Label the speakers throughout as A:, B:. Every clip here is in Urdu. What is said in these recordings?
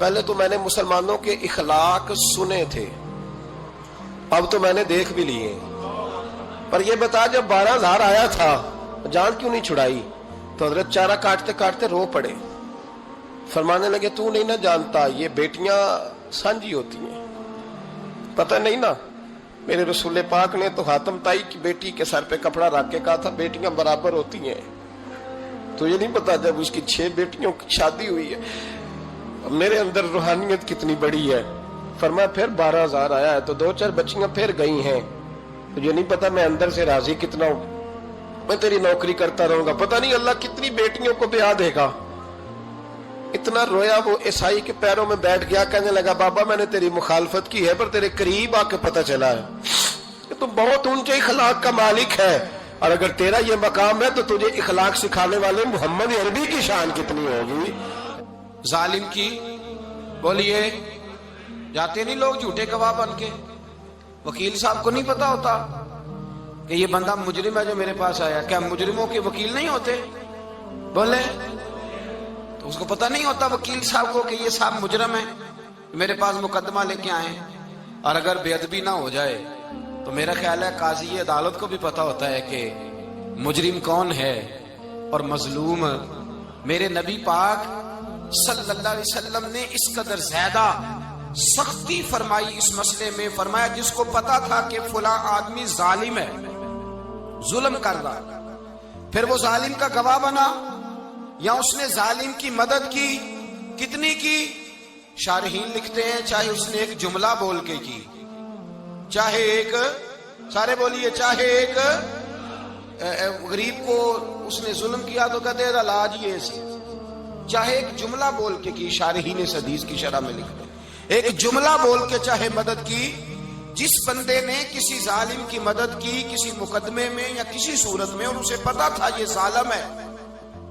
A: پہلے تو میں نے مسلمانوں کے اخلاق سنے تھے، اب تو میں نے دیکھ بھی لیے، پر یہ بتا جب 12,000 آیا تھا جان کیوں نہیں چھڑائی؟ تو حضرت چارہ کاٹتے کاٹتے رو پڑے، فرمانے لگے تو نہیں نہ جانتا یہ بیٹیاں سانجھی ہوتی ہیں، پتہ نہیں نا، میرے رسول پاک نے تو حاتم تائی کی بیٹی کے سر پہ کپڑا رکھ کے کہا تھا بیٹیاں برابر ہوتی ہیں، تو یہ نہیں پتا جب اس کی 6 بیٹیوں کی شادی ہوئی ہے میرے اندر روحانیت کتنی بڑی ہے۔ فرمایا پھر 12,000 آیا ہے تو 2-4 بچیاں پھر گئی ہیں، تو یہ نہیں پتا میں اندر سے راضی کتنا ہوں، میں تیری نوکری کرتا رہوں گا، پتہ نہیں اللہ کتنی بیٹیوں کو بیاہ دے گا۔ اتنا رویا وہ عیسائی کے پیروں میں بیٹھ گیا، کہنے لگا بابا میں نے تیری مخالفت کی ہے پر تیرے قریب آ کے پتہ چلا ہے کہ تو بہت اونچے اخلاق کا مالک ہے، اور اگر تیرا یہ مقام ہے تو تجھے اخلاق سکھانے والے محمد عربی کی شان کتنی ہوگی۔
B: ظالم کی بولیے جاتے نہیں لوگ جھوٹے گواہ بن کے، وکیل صاحب کو نہیں پتا ہوتا کہ یہ بندہ مجرم ہے جو میرے پاس آیا، کیا مجرموں کے وکیل نہیں ہوتے؟ بولے تو اس کو پتہ نہیں ہوتا وکیل صاحب کو کہ یہ صاحب مجرم ہے، میرے پاس مقدمہ لے کے آئے، اور اگر بے ادبی نہ ہو جائے تو میرا خیال ہے قاضی عدالت کو بھی پتا ہوتا ہے کہ مجرم کون ہے اور مظلوم۔ میرے نبی پاک صلی اللہ علیہ وسلم نے اس قدر زیادہ سختی فرمائی اس مسئلے میں، فرمایا جس کو پتا تھا کہ فلاں آدمی ظالم ہے، ظلم کر رہا، پھر وہ ظالم کا گواہ بنا یا اس نے ظالم کی مدد کی، کتنی کی؟ شارحین لکھتے ہیں چاہے اس نے ایک جملہ بول کے کی، چاہے ایک، سارے بولیے، چاہے ایک غریب کو اس نے ظلم کیا تو کہتے ہیں علاج یہ سی، چاہے ایک جملہ بول کے کی، شارحین اس حدیث کی شرح میں لکھتے ہیں ایک جملہ بول کے چاہے مدد کی، جس بندے نے کسی ظالم کی مدد کی کسی مقدمے میں یا کسی صورت میں اور اسے پتا تھا یہ ظالم ہے،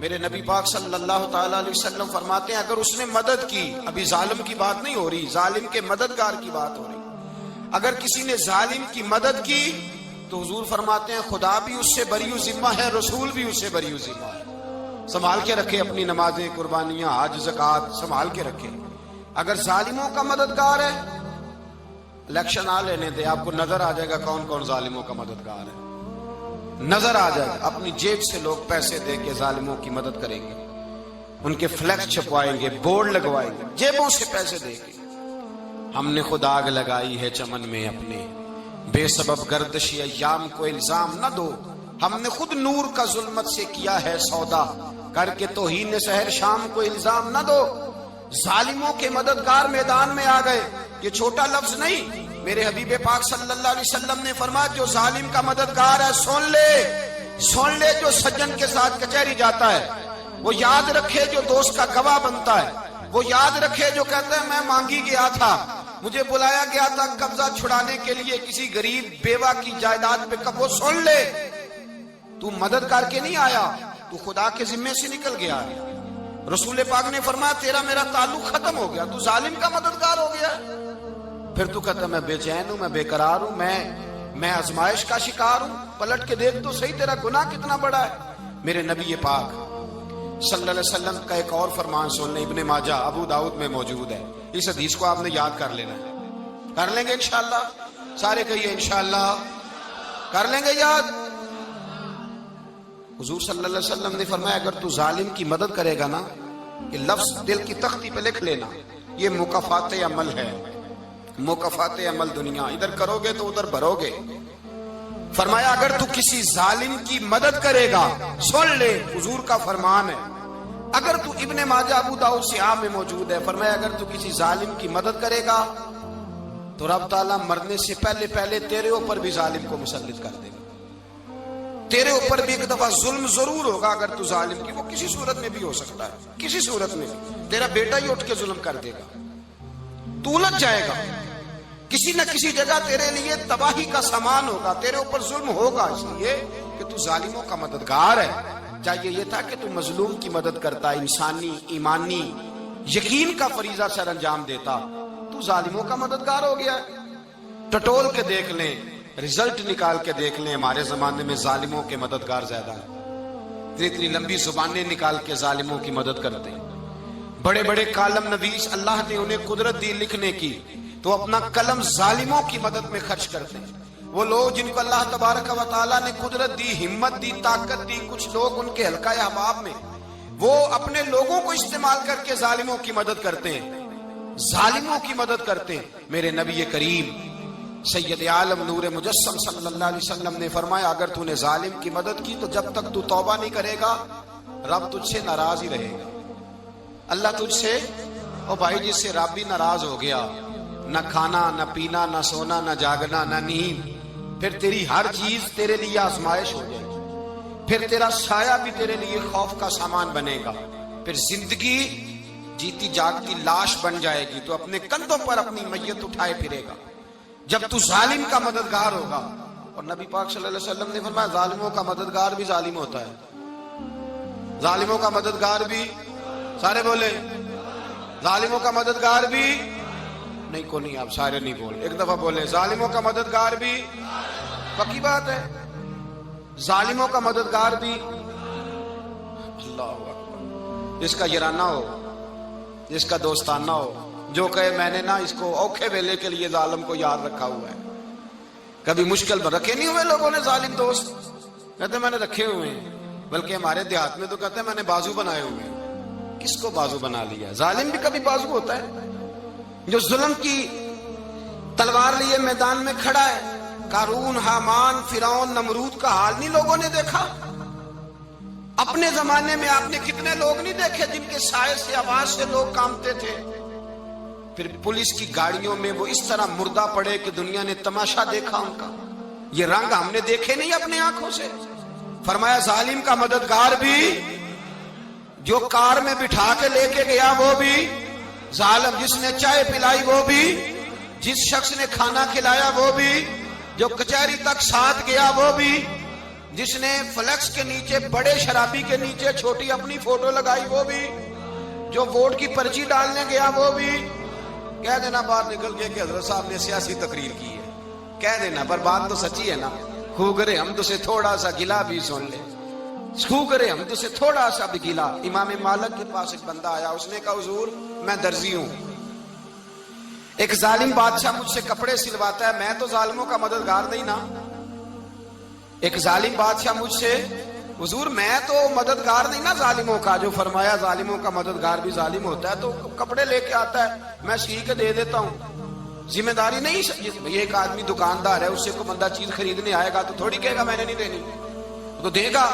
B: میرے نبی پاک صلی اللہ تعالی علیہ وسلم فرماتے ہیں اگر اس نے مدد کی، ابھی ظالم کی بات نہیں ہو رہی، ظالم کے مددگار کی بات ہو رہی، اگر کسی نے ظالم کی مدد کی تو حضور فرماتے ہیں خدا بھی اس سے بری ذمہ ہے، رسول بھی اس سے بری ذمہ ہے۔ سنبھال کے رکھے اپنی نمازیں، قربانیاں، حج، زکوٰۃ سنبھال کے رکھے۔ اگر ظالموں کا مددگار ہے، الیکشن آ لینے دے، آپ کو نظر آ جائے گا کون کون ظالموں کا مددگار ہے، نظر آ جائے گا۔ اپنی جیب سے لوگ پیسے دے کے ظالموں کی مدد کریں گے، ان کے فلیکس چھپوائیں گے، بورڈ لگوائیں گے، جیبوں سے پیسے دے کے۔ ہم نے خود آگ لگائی ہے چمن میں اپنے، بے سبب گردشی ایام کو الزام نہ دو، ہم نے خود نور کا ظلمت سے کیا ہے سودا، کر کے توہین سحر شام کو الزام نہ دو۔ ظالموں کے مددگار میدان میں آ گئے، یہ چھوٹا لفظ نہیں، میرے حبیب پاک صلی اللہ علیہ وسلم نے فرمایا جو ظالم کا مددگار ہے سن لے، جو سجن کے ساتھ کچہری جاتا ہے وہ یاد رکھے، جو دوست کا گواہ بنتا ہے وہ یاد رکھے، جو کہتا ہے میں مانگی گیا تھا، مجھے بلایا گیا تھا قبضہ چھڑانے کے لیے کسی غریب بیوہ کی جائیداد پہ، وہ سن لے تو مدد کر کے نہیں آیا، تو خدا کے ذمے سے نکل گیا۔ رسول پاک نے فرمایا تیرا میرا تعلق ختم ہو گیا، تو ظالم کا مددگار ہو گیا، پھر تو کہتا میں بے چین ہوں، میں بے قرار ہوں، میں آزمائش کا شکار ہوں۔ پلٹ کے دیکھ تو صحیح تیرا گناہ کتنا بڑا ہے۔ میرے نبی پاک صلی اللہ علیہ وسلم کا ایک اور فرمان سن لیں، ابن ماجہ ابو داؤد میں موجود ہے، اس حدیث کو آپ نے یاد کر لینا ہے، کر لیں گے انشاءاللہ، سارے کہیے انشاءاللہ، کر لیں گے یاد۔ حضور صلی اللہ علیہ وسلم نے فرمایا اگر تو ظالم کی مدد کرے گا نا، یہ لفظ دل کی تختی پہ لکھ لینا، یہ مکافات عمل ہے، مکافات عمل دنیا، ادھر کرو گے تو ادھر بھرو گے۔ فرمایا اگر تو کسی ظالم کی مدد کرے گا، سن لے حضور کا فرمان ہے، اگر تو ابن ماجہ ابو داؤد سیاہ میں موجود ہے، فرمایا اگر تو کسی ظالم کی مدد کرے گا تو رب تعالیٰ مرنے سے پہلے پہلے تیرے اوپر بھی ظالم کو مسلط کر دے گا، تیرے اوپر بھی ایک دفعہ ظلم ضرور ہوگا اگر تو ظالم کی، وہ کسی صورت میں بھی ہو سکتا ہے، کسی صورت میں بھی، تیرا بیٹا ہی اٹھ کے ظلم کر دے گا، تو الجھ جائے گا، کسی نہ کسی جگہ تیرے لیے تباہی کا سامان ہوگا، تیرے اوپر ظلم ہوگا، اس لیے کہ تو ظالموں کا مددگار ہے۔ چاہیے یہ تھا کہ تو مظلوم کی مدد کرتا، انسانی ایمانی یقین کا فریضہ سر انجام دیتا، تو ظالموں کا مددگار ہو گیا۔ ٹٹول کے دیکھ لیں، رزلٹ نکال کے دیکھ لیں، ہمارے زمانے میں ظالموں کے مددگار زیادہ ہیں، اتنی لمبی زبانیں نکال کے ظالموں کی مدد کرتے ہیں، بڑے بڑے کالم نویس اللہ نے انہیں قدرت دی لکھنے کی، تو اپنا قلم ظالموں کی مدد میں خرچ کرتے ہیں۔ وہ لوگ جن کو اللہ تبارک و تعالیٰ نے قدرت دی، ہمت دی، طاقت دی، کچھ لوگ ان کے حلقہ احباب میں، وہ اپنے لوگوں کو استعمال کر کے ظالموں کی مدد کرتے ہیں، ظالموں کی مدد کرتے ہیں۔ میرے نبی کریم سید عالم نور مجسم صلی اللہ علیہ وسلم نے فرمایا، اگر تو نے ظالم کی مدد کی تو جب تک تو توبہ نہیں کرے گا رب تجھ سے ناراض ہی رہے گا۔ اللہ تجھ سے، او بھائی جس سے رب بھی ناراض ہو گیا، نہ کھانا نہ پینا نہ سونا نہ جاگنا نہ نیند، پھر تیری ہر چیز تیرے لیے آزمائش ہو جائے گی، پھر تیرا سایہ بھی تیرے لیے خوف کا سامان بنے گا، پھر زندگی جیتی جاگتی لاش بن جائے گی، تو اپنے کندھوں پر اپنی میت اٹھائے پھرے گا جب تو ظالم کا مددگار ہوگا۔ اور نبی پاک صلی اللہ علیہ وسلم نے فرمایا ظالموں کا مددگار بھی ظالم ہوتا ہے، ظالموں کا مددگار بھی، سارے بولے ظالموں کا مددگار بھی نہیں، کو نہیں، آپ سارے نہیں بولے، ایک دفعہ بولے ظالموں کا مددگار بھی، پکی بات ہے، ظالموں کا مددگار بھی۔ اللہ اکبر، جس کا یارانہ ہو، جس کا دوستانہ ہو، جو کہے میں نے نا اس کو اوکھے ویلے کے لیے ظالم کو یاد رکھا ہوا ہے۔ کبھی مشکل میں رکھے نہیں ہوئے لوگوں نے ظالم دوست، کہتے میں نے رکھے ہوئے ہیں، بلکہ ہمارے دیہات میں تو کہتے ہیں میں نے بازو بنائے ہوئے ہیں۔ کس کو بازو بنا لیا؟ ظالم بھی کبھی بازو ہوتا ہے، جو ظلم کی تلوار لیے میدان میں کھڑا ہے۔ قارون، حامان، فرعون، نمرود کا حال نہیں لوگوں نے دیکھا؟ اپنے زمانے میں آپ نے کتنے لوگ نہیں دیکھے جن کے سائے سے، آواز سے لوگ کانپتے تھے؟ پھر پولیس کی گاڑیوں میں وہ اس طرح مردہ پڑے کہ دنیا نے تماشا دیکھا ان کا۔ یہ رنگ ہم نے دیکھے نہیں اپنے آنکھوں سے۔ فرمایا ظالم کا مددگار بھی، جو کار میں بٹھا کے لے کے گیا وہ بھی ظالم، جس نے چائے پلائی وہ بھی، جس شخص نے کھانا کھلایا وہ بھی، جو کچہری تک ساتھ گیا وہ بھی، جس نے فلیکس کے نیچے، بڑے شرابی کے نیچے چھوٹی اپنی فوٹو لگائی وہ بھی، جو ووٹ کی پرچی ڈالنے گیا وہ بھی۔ کہہ دینا باہر نکل کے کہ حضرت صاحب نے سیاسی تقریر کی ہے، کہہ دینا، پر بات تو سچی ہے نا۔ خو کرے ہم تو سے تھوڑا سا گلا بھی سن لے، خو کرے ہم تو سے تھوڑا سا بھی گلا۔ امام مالک کے پاس ایک بندہ آیا، اس نے کہا حضور میں درزی ہوں، ایک ظالم بادشاہ مجھ سے کپڑے سلواتا ہے، میں تو ظالموں کا مددگار نہیں نا۔ ایک ظالم بادشاہ مجھ سے، حضور میں تو مددگار نہیں نا ظالموں کا، جو فرمایا ظالموں کا مددگار بھی ظالم ہوتا ہے، تو کپڑے لے کے آتا ہے میں سی کے دے دیتا ہوں، ذمہ داری نہیں۔ یہ ایک آدمی دکاندار ہے، اس سے کوئی بندہ چیز خریدنے آئے گا تو تھوڑی کہے گا میں نے نہیں دینی، تو دے گا۔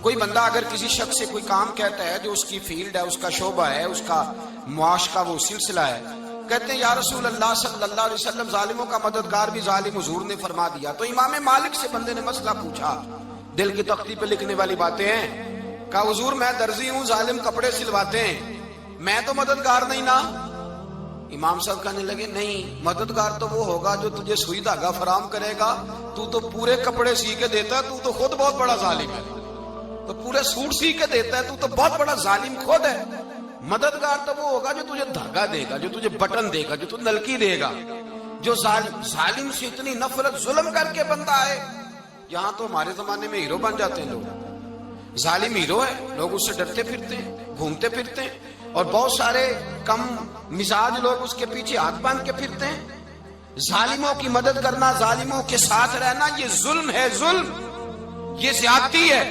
B: کوئی بندہ اگر کسی شخص سے کوئی کام کہتا ہے جو اس کی فیلڈ ہے، اس کا شعبہ ہے، اس کا معاش کا وہ سلسلہ ہے، کہتے ہیں یا رسول اللہ صلی اللہ علیہ وسلم ظالموں کا مددگار بھی ظالم، حضور نے فرما دیا۔ تو امام مالک سے بندے نے مسئلہ پوچھا، دل کی تختی پہ لکھنے والی باتیں ہیں، کہا حضور میں درزی ہوں، ظالم کپڑے سلواتے ہیں، میں تو مددگار نہیں نا۔ امام صاحب کہنے لگے نہیں، مددگار تو وہ ہوگا جو تجھے سوئی دھاگا فراہم کرے گا، تو پورے کپڑے سی کے دیتا ہے، تو خود بہت بڑا ظالم ہے، تو پورے سوٹ سی کے دیتا ہے، تو بہت بڑا ظالم خود ہے۔ مددگار تو وہ ہوگا جو تجھے دھاگا دے گا، جو تجھے بٹن دے گا، جو تجھے نلکی دے گا۔ جو ظالم سے اتنی نفرت، ظلم کر کے بندہ آئے، یہاں تو ہمارے زمانے میں ہیرو بن جاتے ہیں لوگ، ظالم ہیرو ہے، لوگ اس سے ڈرتے پھرتے ہیں، گھومتے پھرتے ہیں، اور بہت سارے کم مزاج لوگ اس کے پیچھے ہاتھ باندھ کے پھرتے ہیں۔ ظالموں کی مدد کرنا، ظالموں کے ساتھ رہنا، یہ ظلم ہے، ظلم، یہ زیادتی ہے۔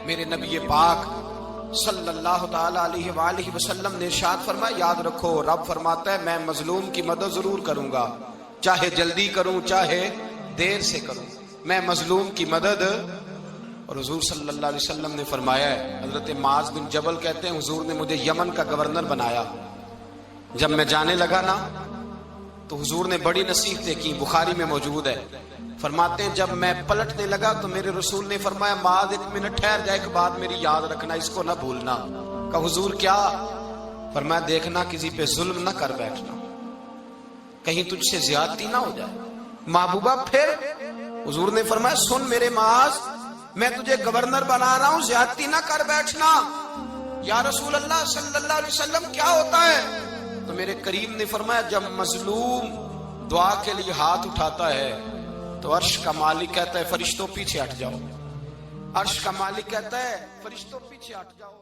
B: میرے نبی پاک صلی اللہ تعالی علیہ وآلہ وسلم نے ارشاد فرمایا، یاد رکھو رب فرماتا ہے میں مظلوم کی مدد ضرور کروں گا، چاہے جلدی کروں چاہے دیر سے کروں، میں مظلوم کی مدد۔ اور حضور صلی اللہ علیہ وسلم نے فرمایا ہے، حضرت معاذ بن جبل کہتے ہیں حضور نے مجھے یمن کا گورنر بنایا، جب میں جانے لگا نا تو حضور نے بڑی نصیحتیں کی، بخاری میں موجود ہے، فرماتے ہیں جب میں پلٹنے لگا تو میرے رسول نے فرمایا معاذ ایک منٹ ٹھہر جا، ایک بات میری یاد رکھنا، اس کو نہ بھولنا۔ کہا حضور کیا؟ فرمایا دیکھنا کسی پہ ظلم نہ کر بیٹھنا، کہیں تجھ سے زیادتی نہ ہو جائے۔ محبوبہ پھر حضور نے فرمایا سن میرے معاذ، میں تجھے گورنر بنا رہا ہوں، زیادتی نہ کر بیٹھنا۔ یا رسول اللہ صلی اللہ علیہ وسلم کیا ہوتا ہے؟ تو میرے کریم نے فرمایا جب مظلوم دعا کے لیے ہاتھ اٹھاتا ہے تو عرش کا مالک کہتا ہے فرشتوں پیچھے ہٹ جاؤ، عرش کا مالک کہتا ہے فرشتوں پیچھے ہٹ جاؤ۔